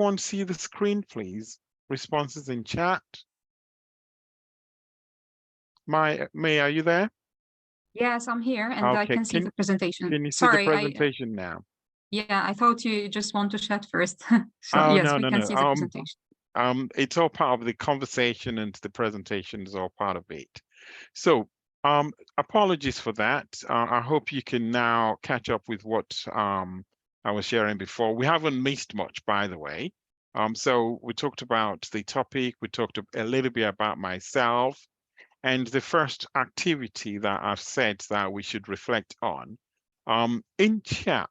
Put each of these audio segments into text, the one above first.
everyone see the screen, please? Responses in chat. May, are you there? Yes, I'm here, and I Okay, can see the presentation. Can you see Sorry, the presentation now? Yeah, I thought you just want to chat first. So Oh, yes, no, we no, can no. see the presentation. It's all part of the conversation, and the presentation is all part of it. So, apologies for that. I hope you can now catch up with what I was sharing before. We haven't missed much, by the way. So we talked about the topic, we talked a little bit about myself, and the first activity that I've said that we should reflect on. In chat,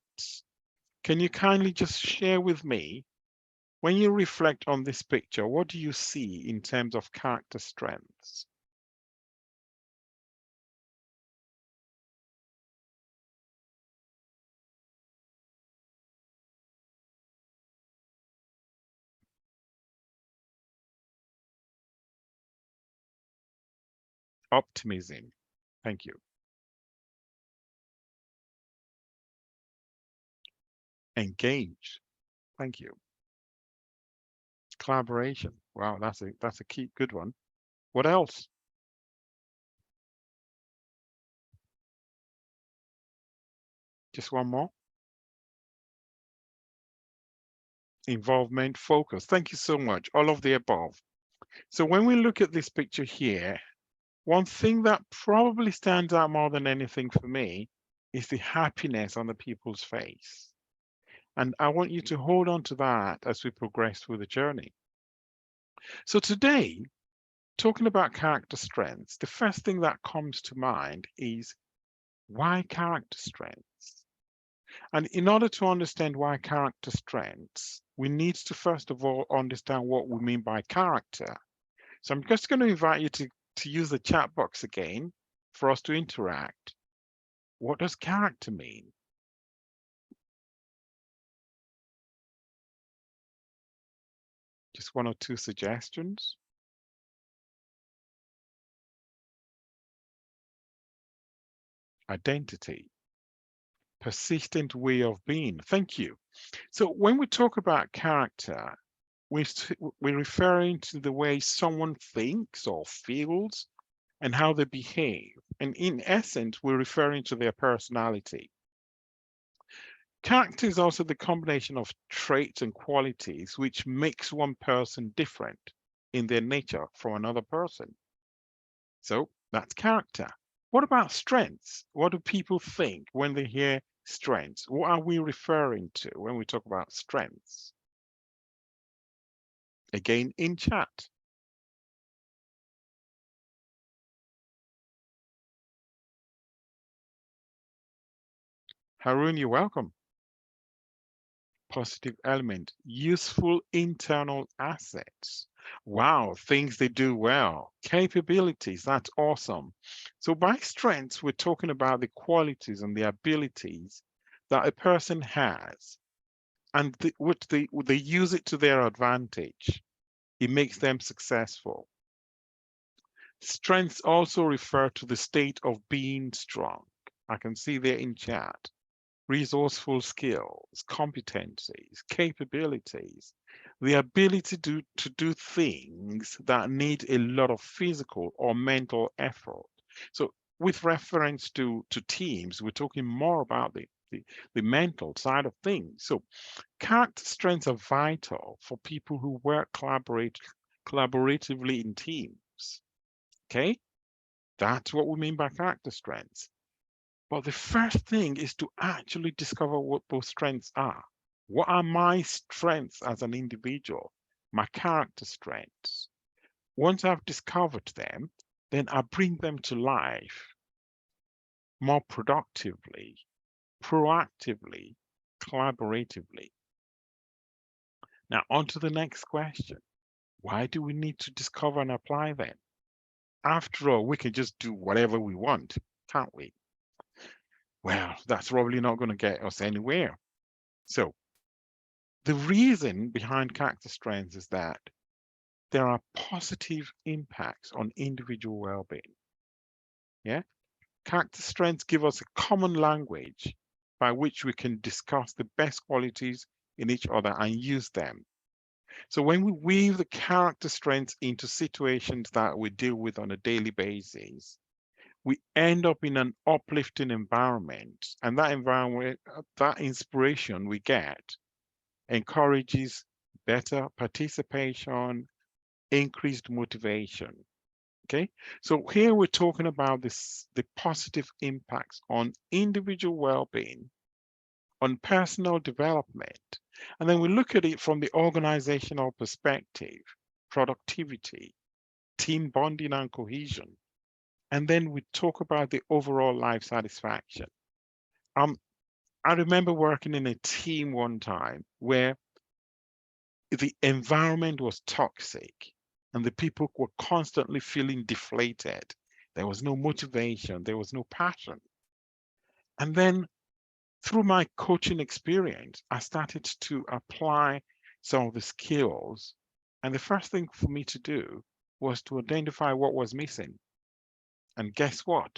can you kindly just share with me, when you reflect on this picture, what do you see in terms of character strengths? Optimism. Thank you. Engage. Thank you. Collaboration. Wow, that's a key good one. What else? Just one more. Involvement, focus. Thank you so much. All of the above. So when we look at this picture here, one thing that probably stands out more than anything for me is the happiness on the people's face. And I want you to hold on to that as we progress through the journey. So today, talking about character strengths, the first thing that comes to mind is, why character strengths? And in order to understand why character strengths, we need to first of all understand what we mean by character. So I'm just going to invite you to use the chat box again for us to interact. What does character mean? Just one or two suggestions. Identity. Persistent way of being. Thank you. So when we talk about character, we're referring to the way someone thinks or feels and how they behave. And in essence, we're referring to their personality. Character is also the combination of traits and qualities which makes one person different in their nature from another person. So that's character. What about strengths? What do people think when they hear strengths? What are we referring to when we talk about strengths? Again, in chat. Harun, you're welcome. Positive element, useful internal assets. Wow, things they do well. Capabilities, that's awesome. So by strengths, we're talking about the qualities and the abilities that a person has, and which they use it to their advantage. It makes them successful. Strengths also refer to the state of being strong. I can see there in chat. Resourceful skills, competencies, capabilities, the ability to do things that need a lot of physical or mental effort. So with reference to teams, we're talking more about the mental side of things. So character strengths are vital for people who work collaboratively in teams. Okay, that's what we mean by character strengths. But the first thing is to actually discover what those strengths are. What are my strengths as an individual? My character strengths. Once I've discovered them, then I bring them to life more productively, proactively, collaboratively. Now, on to the next question. Why do we need to discover and apply them? After all, we can just do whatever we want, can't we? Well, that's probably not going to get us anywhere. So the reason behind character strengths is that there are positive impacts on individual well-being. Yeah, character strengths give us a common language by which we can discuss the best qualities in each other and use them So when we weave the character strengths into situations that we deal with on a daily basis, we end up in an uplifting environment, and that environment, that inspiration we get encourages better participation, increased motivation. Okay, so here we're talking about the positive impacts on individual well-being, on personal development, and then we look at it from the organizational perspective, productivity, team bonding and cohesion, and then we talk about the overall life satisfaction. I remember working in a team one time where the environment was toxic and the people were constantly feeling deflated. There was no motivation, there was no passion. And then through my coaching experience, I started to apply some of the skills. And the first thing for me to do was to identify what was missing. And guess what?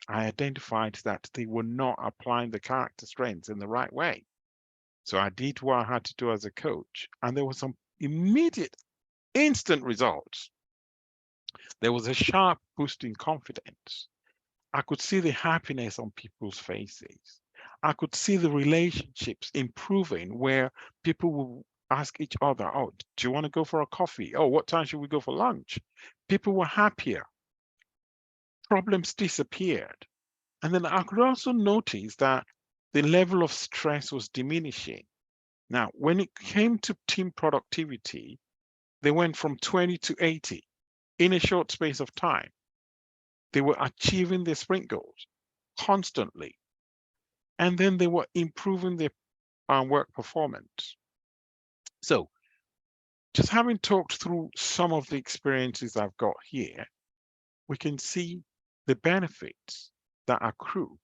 I identified that they were not applying the character strengths in the right way. So I did what I had to do as a coach, and there was some immediate, instant results. There was a sharp boost in confidence. I could see the happiness on people's faces. I could see the relationships improving where people will ask each other, oh, do you want to go for a coffee? Oh, what time should we go for lunch? People were happier. Problems disappeared. And then I could also notice that the level of stress was diminishing. Now, when it came to team productivity, they went from 20 to 80 in a short space of time. They were achieving their sprint goals constantly. And then they were improving their work performance. So just having talked through some of the experiences I've got here, we can see the benefits that accrue.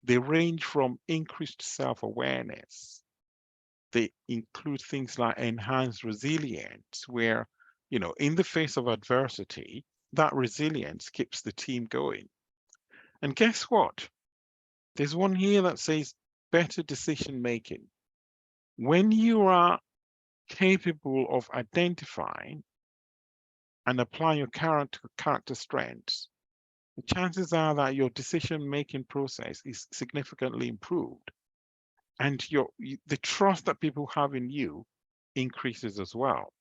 They range from increased self-awareness. They include things like enhanced resilience, where, in the face of adversity, that resilience keeps the team going. And guess what? There's one here that says better decision making. When you are capable of identifying and applying your character strengths, the chances are that your decision-making process is significantly improved, and the trust that people have in you increases as well.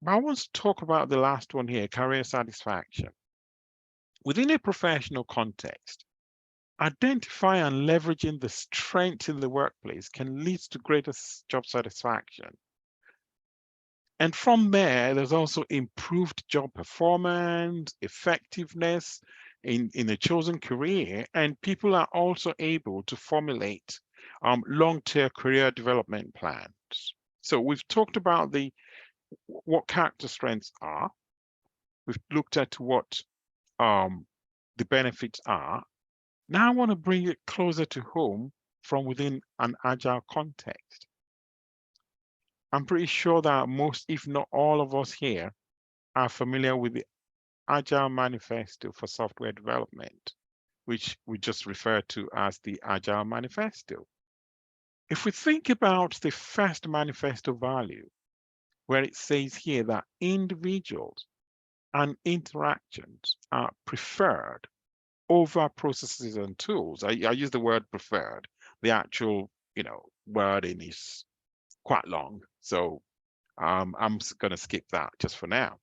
But I want to talk about the last one here, career satisfaction. Within a professional context, identifying and leveraging the strengths in the workplace can lead to greater job satisfaction. And from there, there's also improved job performance, effectiveness in a chosen career, and people are also able to formulate long-term career development plans. So we've talked about what character strengths are. We've looked at what the benefits are. Now I want to bring it closer to home from within an agile context. I'm pretty sure that most, if not all of us here, are familiar with the Agile Manifesto for Software Development, which we just refer to as the Agile Manifesto. If we think about the first manifesto value, where it says here that individuals and interactions are preferred over processes and tools. I use the word preferred. The actual, wording is quite long. So I'm going to skip that just for now.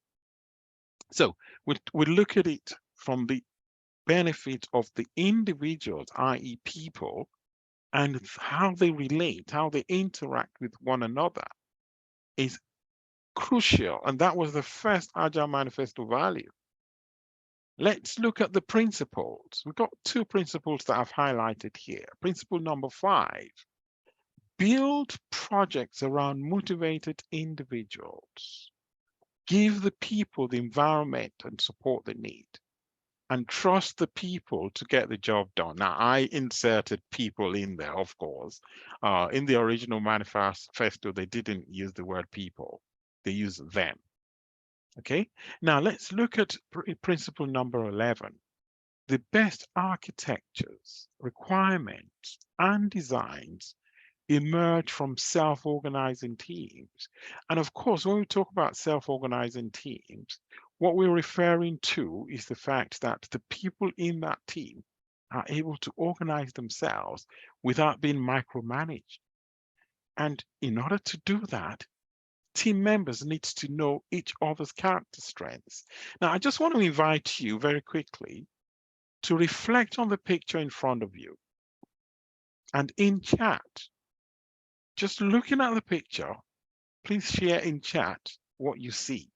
So we look at it from the benefit of the individuals, i.e. people, and how they relate, how they interact with one another is crucial. And that was the first Agile Manifesto value. Let's look at the principles. We've got two principles that I've highlighted here. Principle number 5, build projects around motivated individuals. Give the people the environment and support they need, and trust the people to get the job done. Now, I inserted people in there, of course. In the original manifesto, they didn't use the word people. They used them. Okay, now let's look at principle number 11. The best architectures, requirements, and designs emerge from self-organizing teams. And of course, when we talk about self-organizing teams, what we're referring to is the fact that the people in that team are able to organize themselves without being micromanaged. And in order to do that, team members need to know each other's character strengths. Now, I just want to invite you very quickly to reflect on the picture in front of you. And in chat, just looking at the picture, please share in chat what you see.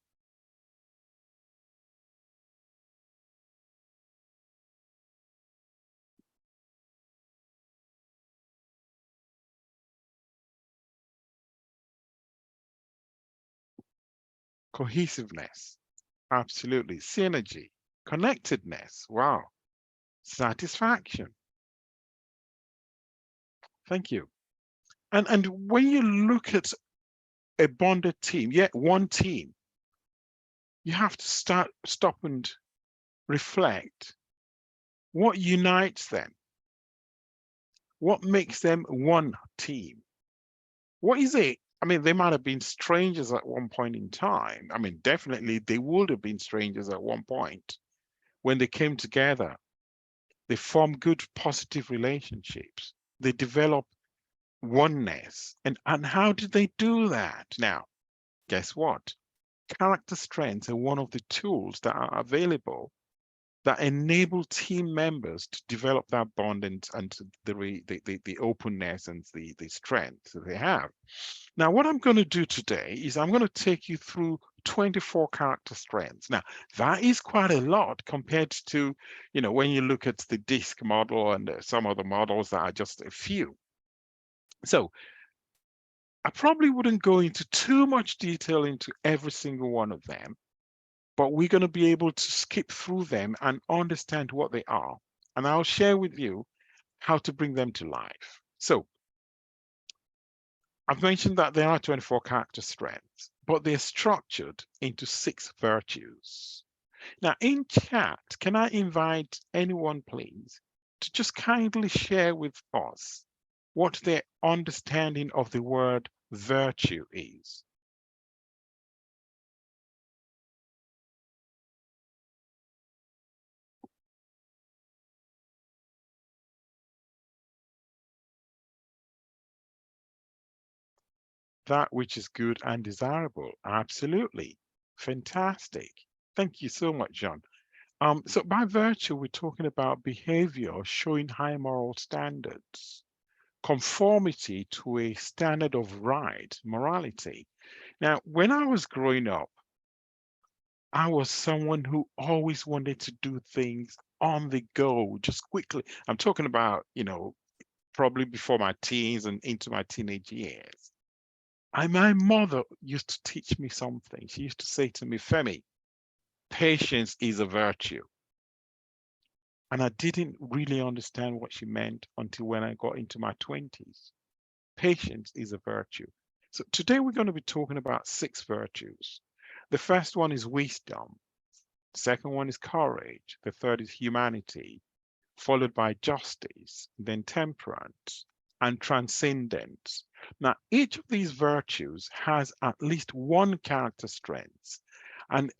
Cohesiveness, absolutely. Synergy, connectedness, wow. Satisfaction. Thank you. And when you look at a bonded team, yeah, one team, you have to stop and reflect. What unites them? What makes them one team? What is it? I mean, they might have been strangers at one point in time. I mean, definitely they would have been strangers at one point. When they came together, they formed good, positive relationships. They developed oneness. And how did they do that? Now, guess what? Character strengths are one of the tools that are available that enable team members to develop that bond and the openness and the strength that they have. Now, what I'm going to do today is I'm going to take you through 24 character strengths. Now, that is quite a lot compared to, when you look at the DISC model and some other models that are just a few. So I probably wouldn't go into too much detail into every single one of them, but we're going to be able to skip through them and understand what they are. And I'll share with you how to bring them to life. So I've mentioned that there are 24 character strengths, but they're structured into 6 virtues. Now in chat, can I invite anyone, please, to just kindly share with us what their understanding of the word virtue is? That which is good and desirable. Absolutely. Fantastic. Thank you so much, John. So by virtue, we're talking about behavior showing high moral standards, conformity to a standard of right, morality. Now, when I was growing up, I was someone who always wanted to do things on the go, just quickly. I'm talking about, probably before my teens and into my teenage years. My mother used to teach me something. She used to say to me, Femi, patience is a virtue. And I didn't really understand what she meant until when I got into my 20s. Patience is a virtue. So today we're going to be talking about 6 virtues. The first one is wisdom. The second one is courage. The third is humanity, followed by justice, then temperance, and transcendence. Now, each of these virtues has at least one character strength, and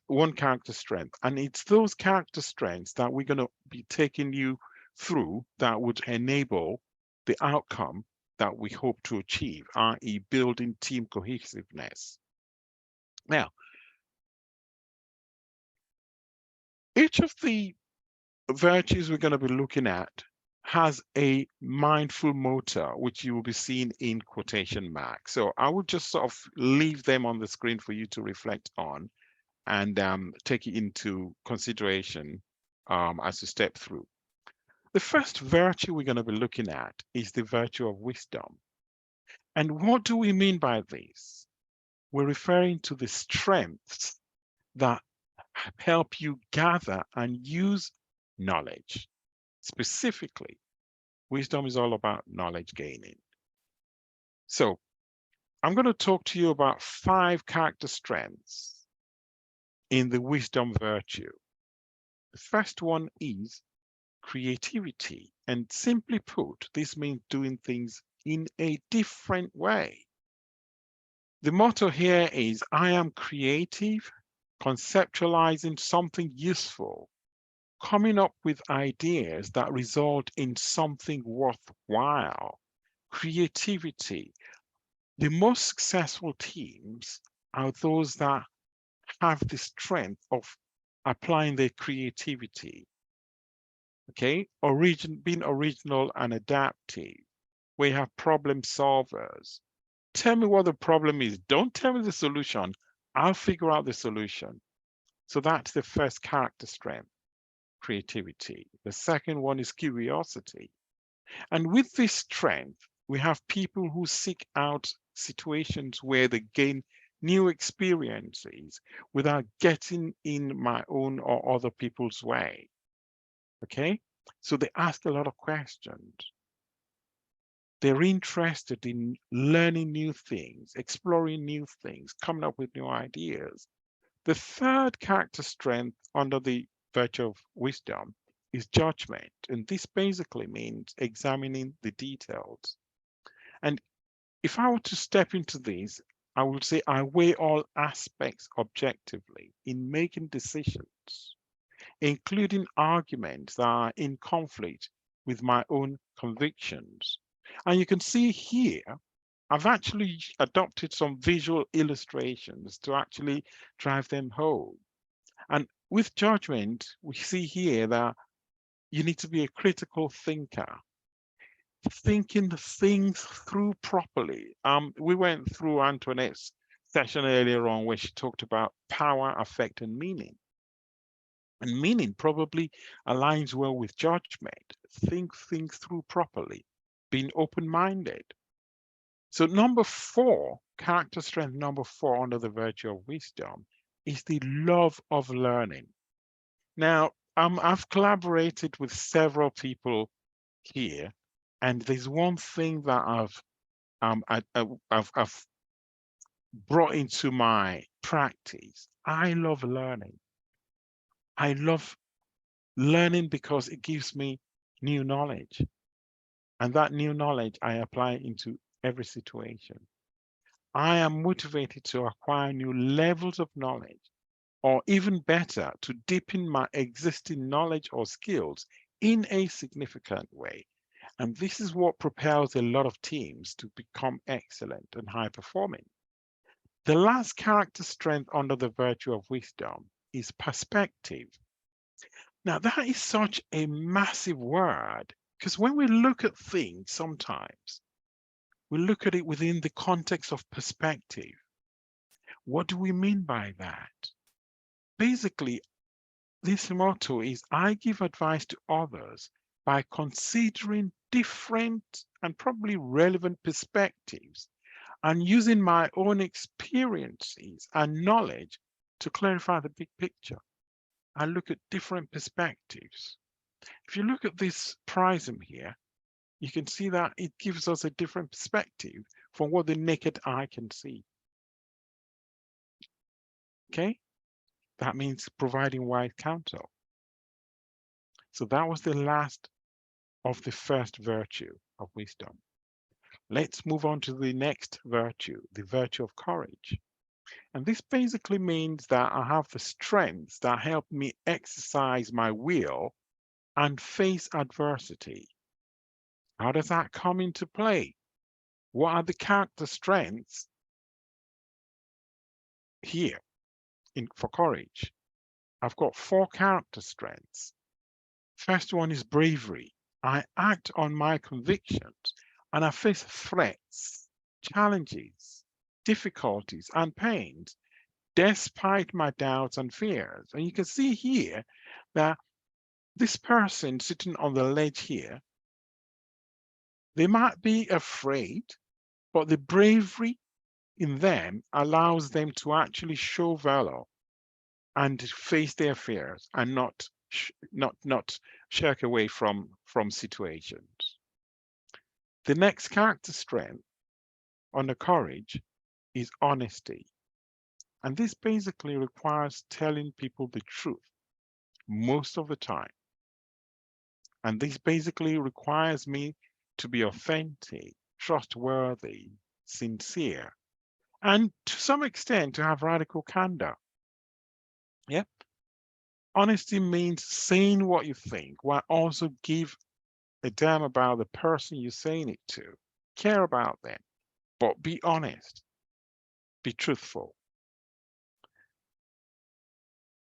it's those character strengths that we're going to be taking you through that would enable the outcome that we hope to achieve, i.e. building team cohesiveness. Now, each of the virtues we're going to be looking at has a mindful motor, which you will be seeing in quotation marks. So I will just sort of leave them on the screen for you to reflect on and take it into consideration as you step through. The first virtue we're going to be looking at is the virtue of wisdom. And what do we mean by this? We're referring to the strengths that help you gather and use knowledge. Specifically, wisdom is all about knowledge gaining. So I'm going to talk to you about 5 character strengths in the wisdom virtue. The first one is creativity. And simply put, this means doing things in a different way. The motto here is, I am creative, conceptualizing something useful, coming up with ideas that result in something worthwhile. Creativity. The most successful teams are those that have the strength of applying their creativity. Okay, being original and adaptive. We have problem solvers. Tell me what the problem is. Don't tell me the solution. I'll figure out the solution. So that's the first character strength, creativity. The second one is curiosity. And with this strength, we have people who seek out situations where they gain new experiences without getting in my own or other people's way. Okay, so they ask a lot of questions. They're interested in learning new things, exploring new things, coming up with new ideas. The third character strength under the virtue of wisdom is judgment. And this basically means examining the details. And if I were to step into this, I would say I weigh all aspects objectively in making decisions, including arguments that are in conflict with my own convictions. And you can see here, I've actually adopted some visual illustrations to actually drive them home. And with judgment, we see here that you need to be a critical thinker, thinking the things through properly. We went through Antoinette's session earlier on where she talked about power, affect, and meaning. And meaning probably aligns well with judgment. Think things through properly, being open-minded. So number four, character strength number four under the virtue of wisdom is the love of learning. Now, I've collaborated with several people here, and there's one thing that I've brought into my practice. I love learning. I love learning because it gives me new knowledge, and that new knowledge I apply into every situation. I am motivated to acquire new levels of knowledge, or even better, to deepen my existing knowledge or skills in a significant way. And this is what propels a lot of teams to become excellent and high performing. The last character strength under the virtue of wisdom is perspective. Now, that is such a massive word, because when we look at things, sometimes we look at it within the context of perspective. What do we mean by that? Basically, this motto is, I give advice to others by considering different and probably relevant perspectives and using my own experiences and knowledge to clarify the big picture. I look at different perspectives. If you look at this prism here, you can see that it gives us a different perspective from what the naked eye can see. Okay, that means providing wise counsel. So that was the last of the first virtue of wisdom. Let's move on to the next virtue, the virtue of courage. And this basically means that I have the strengths that help me exercise my will and face adversity. How does that come into play? What are the character strengths here for courage? I've got four character strengths. First one is bravery. I act on my convictions and I face threats, challenges, difficulties, and pains despite my doubts and fears. And you can see here that this person sitting on the ledge here, they might be afraid, but the bravery in them allows them to actually show valor and face their fears and not shirk away from situations. The next character strength under courage is honesty. And this basically requires telling people the truth most of the time. And this basically requires me to be authentic, trustworthy, sincere, and to some extent to have radical candor. Yep. Honesty means saying what you think while also give a damn about the person you're saying it to. Care about them, but be honest, be truthful.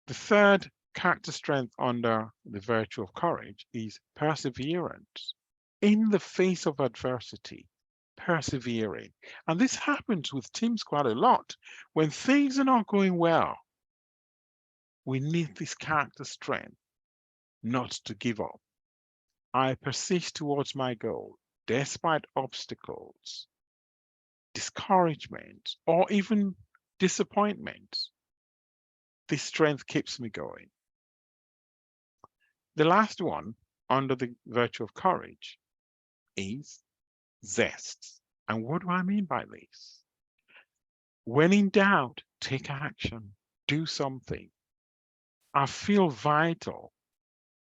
The third character strength under the virtue of courage is perseverance. In the face of adversity, persevering. And this happens with teams quite a lot. When things are not going well, we need this character strength not to give up. I persist towards my goal despite obstacles, discouragement, or even disappointment. This strength keeps me going. The last one under the virtue of courage is zest. And what do I mean by this? When in doubt, take action, do something. I feel vital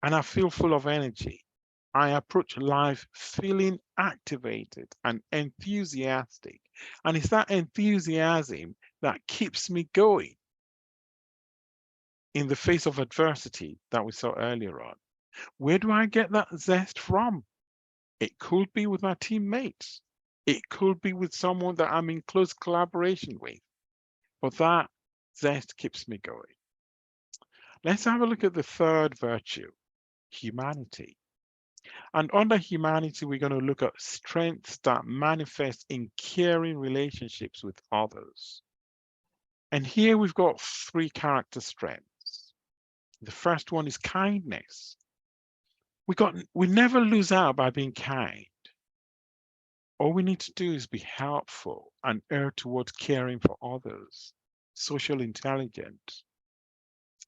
and I feel full of energy. I approach life feeling activated and enthusiastic. And it's that enthusiasm that keeps me going in the face of adversity that we saw earlier on. Where do I get that zest from? It could be with my teammates. It could be with someone that I'm in close collaboration with. But that zest keeps me going. Let's have a look at the third virtue, humanity. And under humanity, we're going to look at strengths that manifest in caring relationships with others. And here we've got three character strengths. The first one is kindness. We never lose out by being kind. All we need to do is be helpful and err towards caring for others. Social intelligence.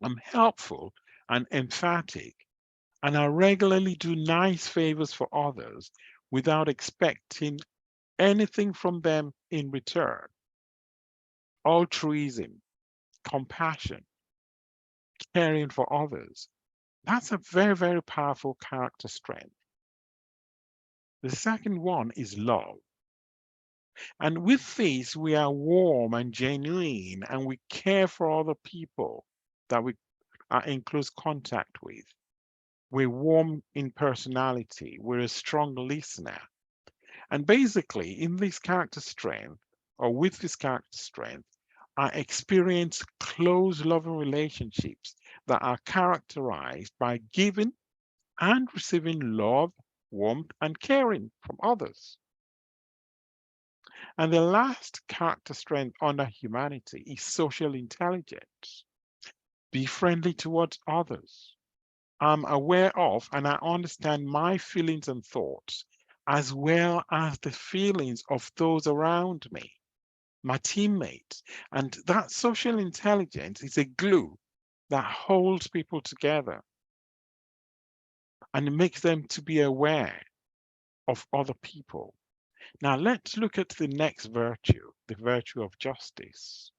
I'm helpful and emphatic, and I regularly do nice favors for others without expecting anything from them in return. Altruism, compassion, caring for others. That's a very, very powerful character strength. The second one is love. And with this, we are warm and genuine, and we care for other people that we are in close contact with. We're warm in personality. We're a strong listener. And basically, in this character strength, or with this character strength, I experience close, loving relationships that are characterized by giving and receiving love, warmth, and caring from others. And the last character strength under humanity is social intelligence. Be friendly towards others. I'm aware of and I understand my feelings and thoughts, as well as the feelings of those around me, my teammates. And that social intelligence is a glue that holds people together and it makes them to be aware of other people. Now let's look at the next virtue, the virtue of justice.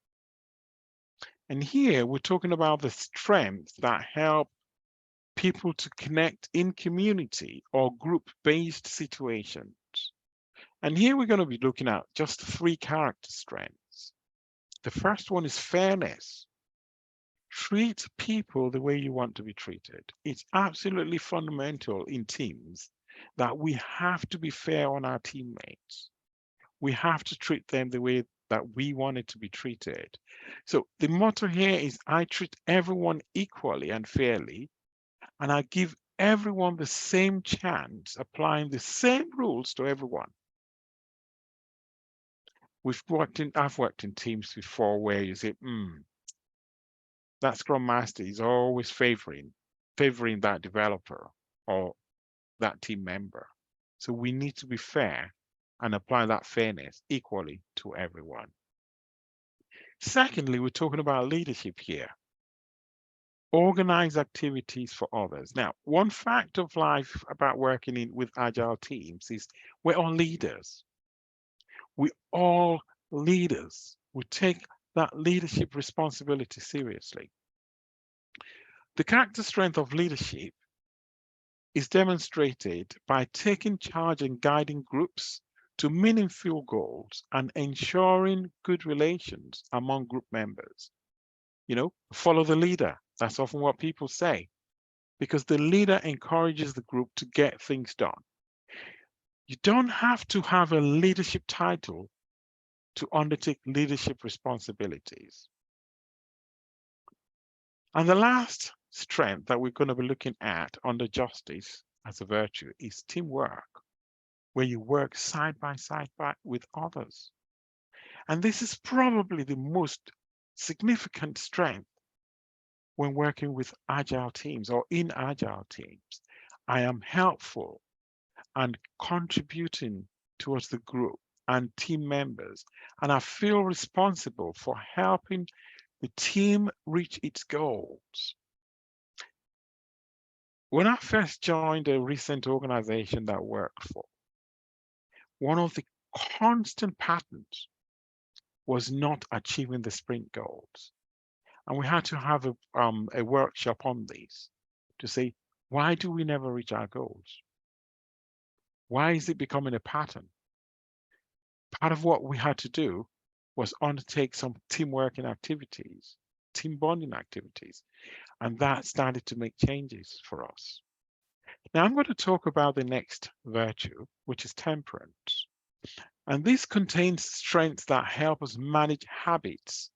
And here we're talking about the strengths that help people to connect in community or group-based situations. And here we're going to be looking at just three character strengths. The first one is fairness. Treat people the way you want to be treated. It's absolutely fundamental in teams that we have to be fair on our teammates. We have to treat them the way that we want it to be treated. So the motto here is I treat everyone equally and fairly, and I give everyone the same chance, applying the same rules to everyone. I've worked in teams before where you say, that Scrum Master is always favoring that developer or that team member. So we need to be fair and apply that fairness equally to everyone. Secondly, we're talking about leadership here. Organize activities for others. Now, one fact of life about working with agile teams is we're all leaders. We all leaders. We take that leadership responsibility seriously. The character strength of leadership is demonstrated by taking charge and guiding groups to meaningful goals and ensuring good relations among group members. You know, follow the leader. That's often what people say, because the leader encourages the group to get things done. You don't have to have a leadership title to undertake leadership responsibilities. And the last strength that we're going to be looking at under justice as a virtue is teamwork, where you work side by side with others. And this is probably the most significant strength when working with agile teams or in agile teams. I am helpful and contributing towards the group and team members, and I feel responsible for helping the team reach its goals. When I first joined a recent organization that I worked for, one of the constant patterns was not achieving the sprint goals. And we had to have a workshop on this to say, why do we never reach our goals? Why is it becoming a pattern? Part of what we had to do was undertake some team working activities, team bonding activities, and that started to make changes for us. Now I'm going to talk about the next virtue, which is temperance. And this contains strengths that help us manage habits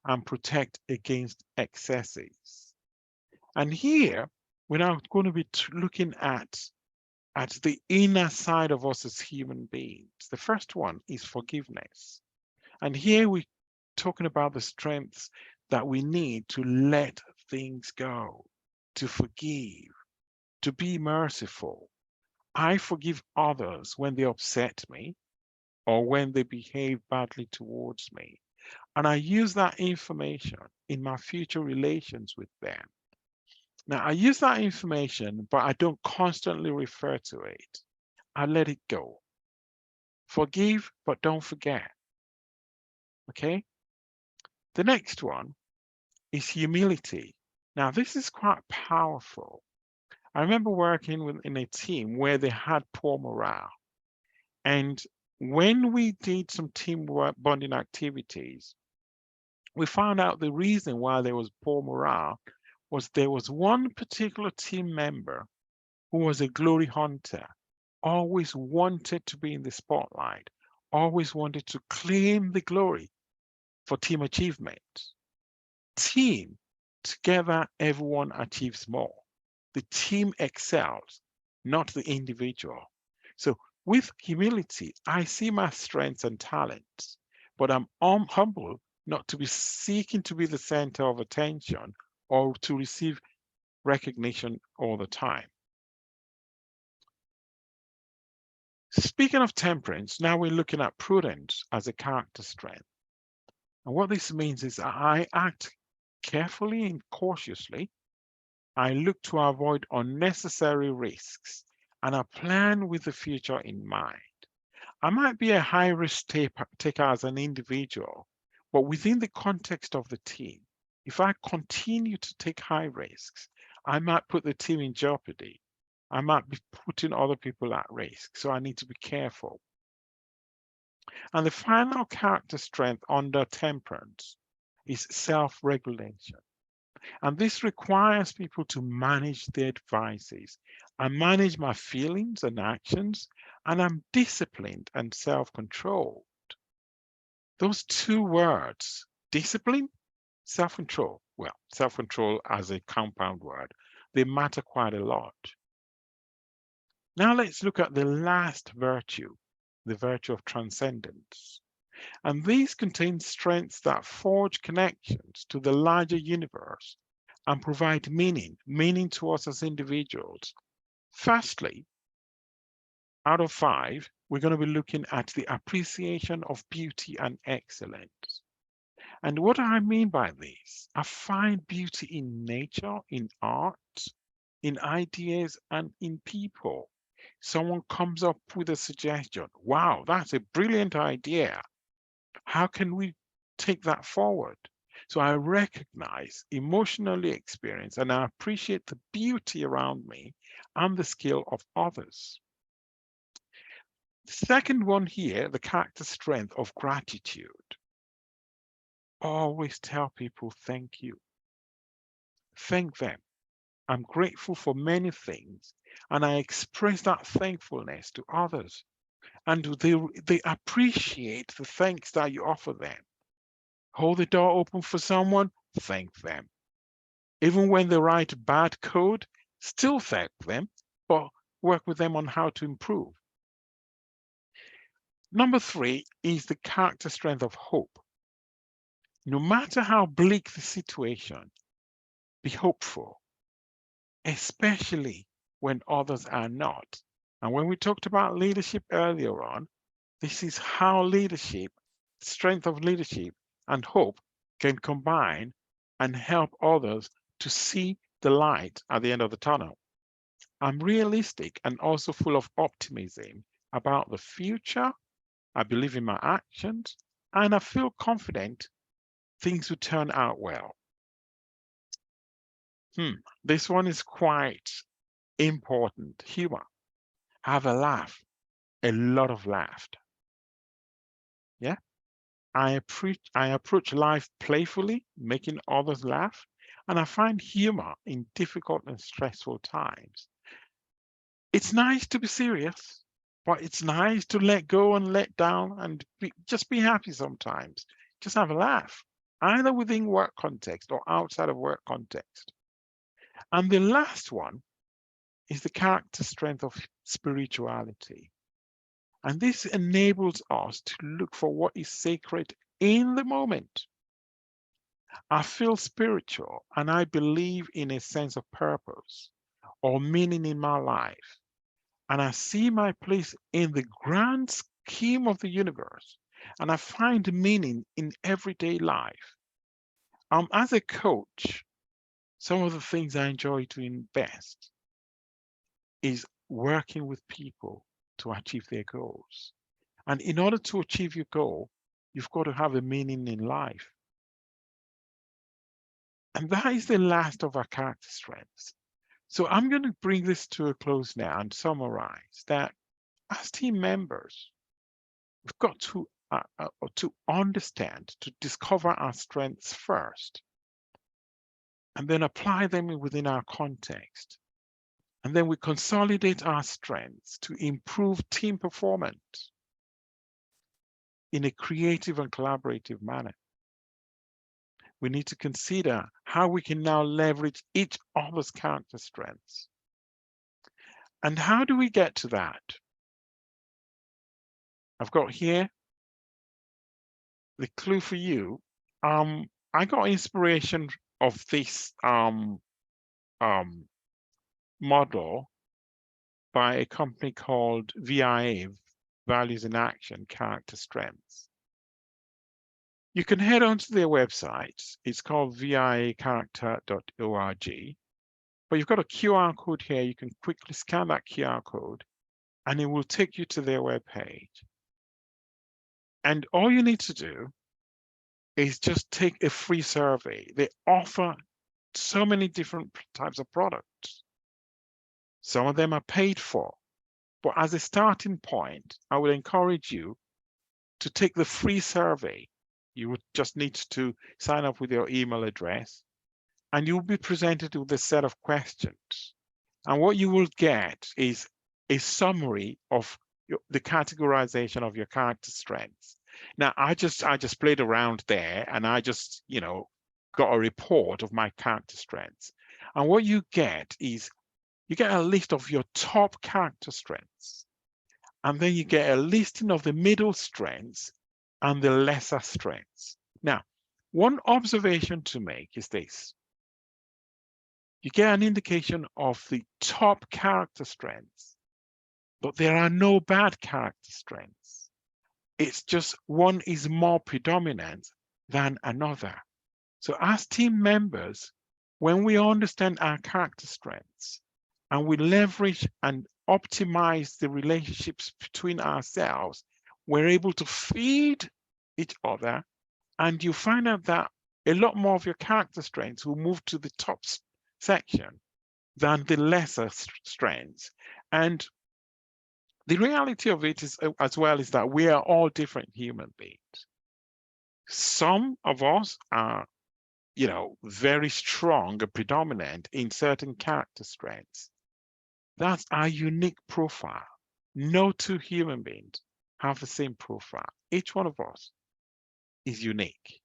and protect against excesses. And here, we're now going to be looking at the inner side of us as human beings. The first one is forgiveness. And here we're talking about the strengths that we need to let things go, to forgive, to be merciful. I forgive others when they upset me or when they behave badly towards me. And I use that information in my future relations with them. Now, I use that information, but I don't constantly refer to it. I let it go. Forgive, but don't forget. Okay? The next one is humility. Now, this is quite powerful. I remember working in a team where they had poor morale. And when we did some team bonding activities, we found out the reason why there was poor morale was there was one particular team member who was a glory hunter, always wanted to be in the spotlight, always wanted to claim the glory for team achievement. Team, together, everyone achieves more. The team excels, not the individual. So with humility, I see my strengths and talents, but I'm humble not to be seeking to be the center of attention or to receive recognition all the time. Speaking of temperance, now we're looking at prudence as a character strength. And what this means is I act carefully and cautiously. I look to avoid unnecessary risks, and I plan with the future in mind. I might be a high-risk taker as an individual, but within the context of the team, if I continue to take high risks, I might put the team in jeopardy. I might be putting other people at risk, so I need to be careful. And the final character strength under temperance is self-regulation. And this requires people to manage their devices. I manage my feelings and actions, and I'm disciplined and self-controlled. Those two words, discipline, self-control, well, self-control as a compound word, they matter quite a lot. Now let's look at the last virtue, the virtue of transcendence. And these contain strengths that forge connections to the larger universe and provide meaning to us as individuals. Firstly, out of 5, we're going to be looking at the appreciation of beauty and excellence. And what do I mean by this? I find beauty in nature, in art, in ideas, and in people. Someone comes up with a suggestion. Wow, that's a brilliant idea. How can we take that forward? So I recognize, emotionally experience, and I appreciate the beauty around me and the skill of others. Second one here, the character strength of gratitude. Always tell people thank you. Thank them. I'm grateful for many things, and I express that thankfulness to others. And they appreciate the thanks that you offer them. Hold the door open for someone, thank them. Even when they write bad code, still thank them, but work with them on how to improve. Number 3 is the character strength of hope. No matter how bleak the situation, be hopeful, especially when others are not. And when we talked about leadership earlier on, this is how leadership, strength of leadership, and hope can combine and help others to see the light at the end of the tunnel. I'm realistic and also full of optimism about the future. I believe in my actions, and I feel confident things will turn out well. This one is quite important. Humor. Have a laugh, a lot of laughter. Yeah. I approach life playfully, making others laugh, and I find humor in difficult and stressful times. It's nice to be serious, but it's nice to let go and let down and just be happy sometimes. Just have a laugh, either within work context or outside of work context. And the last one is the character strength of spirituality. And this enables us to look for what is sacred in the moment. I feel spiritual and I believe in a sense of purpose or meaning in my life. And I see my place in the grand scheme of the universe. And I find meaning in everyday life. As a coach, some of the things I enjoy doing best is working with people to achieve their goals. And in order to achieve your goal, you've got to have a meaning in life. And that is the last of our character strengths. So I'm going to bring this to a close now and summarize that as team members, we've got to understand, to discover our strengths first, and then apply them within our context. And then we consolidate our strengths to improve team performance in a creative and collaborative manner. We need to consider how we can now leverage each other's character strengths. And how do we get to that? I've got here the clue for you. I got inspiration of this model by a company called VIA, Values in Action, Character Strengths. You can head onto their website. It's called viacharacter.org. But you've got a QR code here. You can quickly scan that QR code and it will take you to their webpage. And all you need to do is just take a free survey. They offer so many different types of products. Some of them are paid for. But as a starting point, I would encourage you to take the free survey. You would just need to sign up with your email address, and you'll be presented with a set of questions. And what you will get is a summary of the categorization of your character strengths. Now, I just played around there, and I just, got a report of my character strengths. And what you get is you get a list of your top character strengths, and then you get a listing of the middle strengths and the lesser strengths. Now, one observation to make is this. You get an indication of the top character strengths, but there are no bad character strengths. It's just one is more predominant than another. So as team members, when we understand our character strengths and we leverage and optimize the relationships between ourselves, we're able to feed each other, and you find out that a lot more of your character strengths will move to the top section than the lesser strengths. And the reality of it is as well is that we are all different human beings. Some of us are, very strong and predominant in certain character strengths. That's our unique profile. No two human beings have the same profile. Each one of us is unique.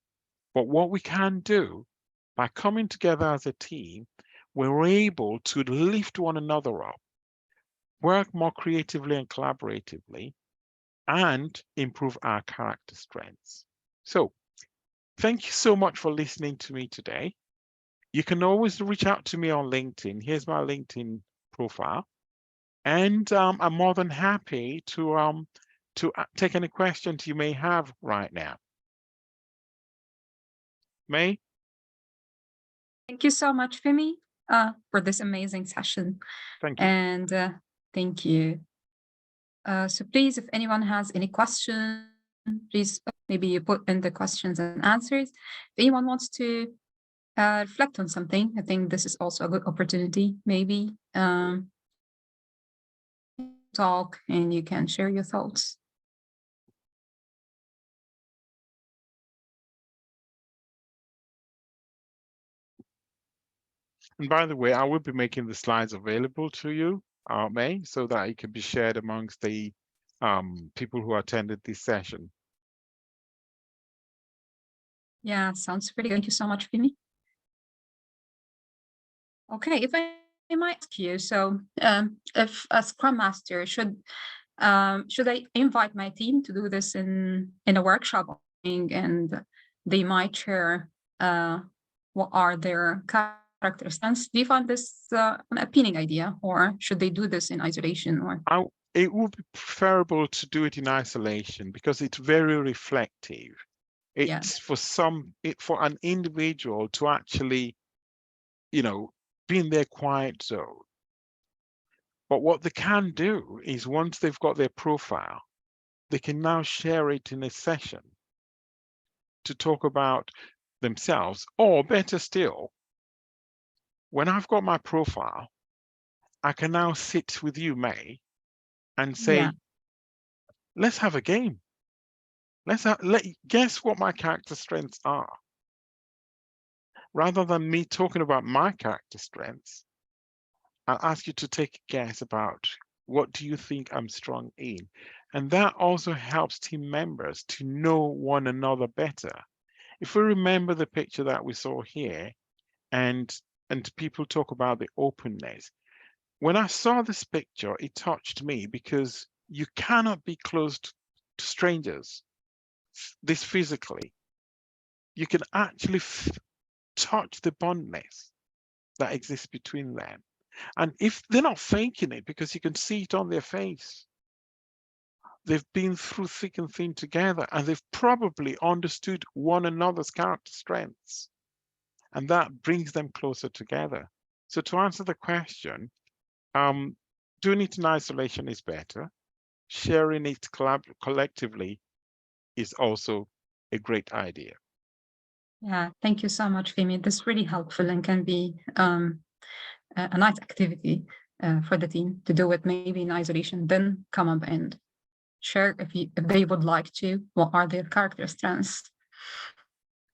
But what we can do by coming together as a team, we're able to lift one another up, work more creatively and collaboratively, and improve our character strengths. So, thank you so much for listening to me today. You can always reach out to me on LinkedIn. Here's my LinkedIn profile. And I'm more than happy to take any questions you may have right now. May? Thank you so much, Femi, for this amazing session. Thank you. And thank you. So please, if anyone has any questions, please maybe you put in the questions and answers. If anyone wants to reflect on something, I think this is also a good opportunity, maybe talk and you can share your thoughts. And by the way, I will be making the slides available to you, May, so that it can be shared amongst the people who attended this session. Yeah, sounds pretty good. Thank you so much, Femi. Okay, if I might ask you, so if a Scrum Master should I invite my team to do this in a workshop, and they might share what are their character strengths? Do you find this an appealing idea, or should they do this in isolation? Or it would be preferable to do it in isolation because it's very reflective. It's for an individual to actually, be in their quiet zone. But what they can do is once they've got their profile, they can now share it in a session to talk about themselves, or better still, when I've got my profile, I can now sit with you, May, and say, let's have a game. Guess what my character strengths are. Rather than me talking about my character strengths, I'll ask you to take a guess about what do you think I'm strong in. And that also helps team members to know one another better. If we remember the picture that we saw here, and people talk about the openness, when I saw this picture, it touched me because you cannot be close to strangers this physically. You can actually touch the bondness that exists between them. And if they're not faking it, because you can see it on their face, they've been through thick and thin together, and they've probably understood one another's character strengths. And that brings them closer together. So to answer the question, doing it in isolation is better. Sharing it collectively is also a great idea. Yeah, thank you so much, Femi. This is really helpful and can be a nice activity for the team to do it maybe in isolation, then come up and share if they would like to, what are their character strengths.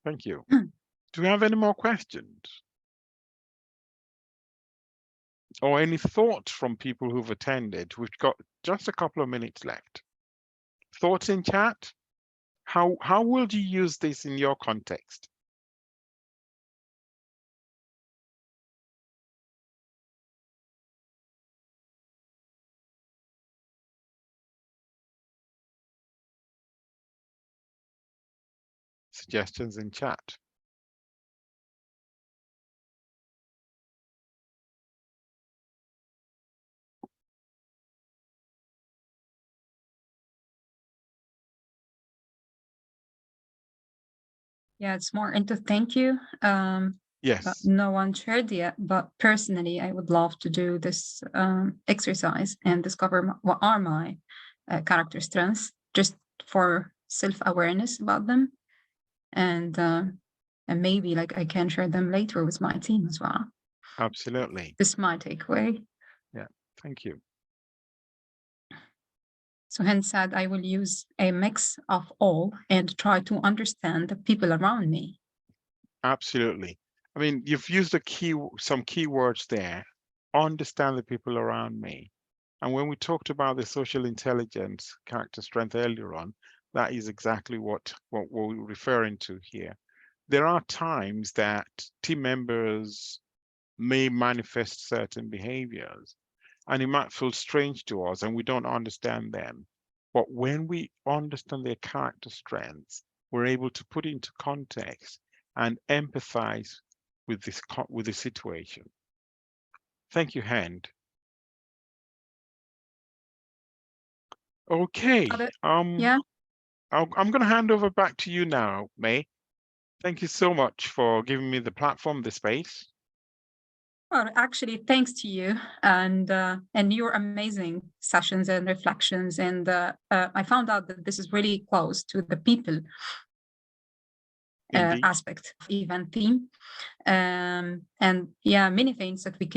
Thank you. Do we have any more questions? Or any thoughts from people who've attended? We've got just a couple of minutes left. Thoughts in chat? How will you use this in your context? Suggestions in chat. Yeah, it's more into thank you. Yes. No one shared yet, but personally, I would love to do this exercise and discover what are my character strengths, just for self-awareness about them, and maybe like I can share them later with my team as well. Absolutely. This is my takeaway. Yeah, thank you. So hence said, I will use a mix of all and try to understand the people around me. Absolutely. I mean, you've used some key words there. Understand the people around me. And when we talked about the social intelligence character strength earlier on, that is exactly what we're referring to here. There are times that team members may manifest certain behaviors, and it might feel strange to us and we don't understand them. But when we understand their character strengths, we're able to put it into context and empathize with the situation. Thank you, Hand. Okay. Yeah. I'm going to hand over back to you now, May. Thank you so much for giving me the platform, the space. Well, actually, thanks to you and your amazing sessions and reflections. And I found out that this is really close to the people aspect of event theme. And yeah, many things that we can